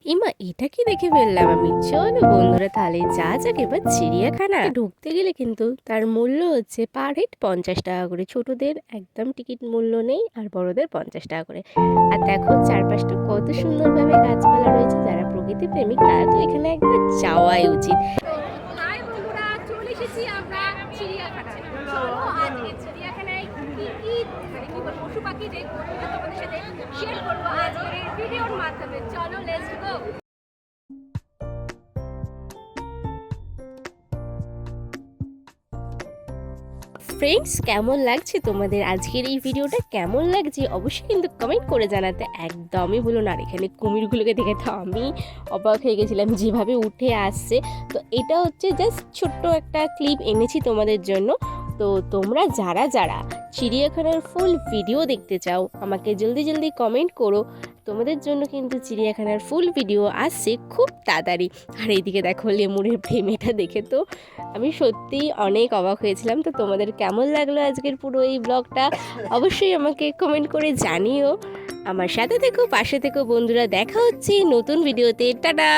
ইমা এটা কি দেখে ফেললাম আমি। চলো বন্ধুরা তাহলে যা যাক এবার চিড়িয়াখানা ঢুকতে গেলে কিন্তু তার মূল্য হচ্ছে পার হেড 50 টাকা করে। ছোটদের একদম টিকিট মূল্য নেই, আর বড়দের 50 টাকা করে। আর দেখো চারপাশটা কত সুন্দরভাবে গাছপালা রয়েছে। যারা প্রকৃতি প্রেমিক তারা তো এখানে একবার যাওয়াই উচিত। হাই বন্ধুরা, চলে এসেছি আমরা চিড়িয়াখানায়। চলো আজকে চিড়িয়াখানায় কি কি মানে কি বলবো পশু পাখি দেখবো সেটা তোমাদের সাথে শেয়ার করবো আজকের এই ভিডিওর মাধ্যমে। চলো লেটস গো। ফ্রেন্ডস, কেমন লাগছে তোমাদের আজকের এই ভিডিওটা? কেমন লাগছে অবশ্যই কিন্তু কমেন্ট করে জানাতে একদমই ভুলো না। আর এখানে কুমিরগুলোকে দেখে তো আমি অবাক হয়ে গেছিলাম যেভাবে উঠে আসছে। তো এটা হচ্ছে জাস্ট ছোট্ট একটা ক্লিপ এনেছি তোমাদের জন্য। তো তোমরা যারা যারা চিড়িয়াখানার ফুল ভিডিও দেখতে চাও আমাকে জলদি জলদি কমেন্ট করো। তোমাদের জন্য কিন্তু চিড়িয়াখানার ফুল ভিডিও আসছে খুব তাড়াতাড়ি। আর এইদিকে দেখো লেমুরের প্রেমেটা দেখে তো আমি সত্যিই অনেক অবাক হয়েছিলাম। তো তোমাদের কেমন লাগলো আজকের পুরো এই ব্লগটা অবশ্যই আমাকে কমেন্ট করে জানিও। আমার সাথে থেকো, পাশে থেকো বন্ধুরা। দেখা হচ্ছে নতুন ভিডিওতে। টাটা।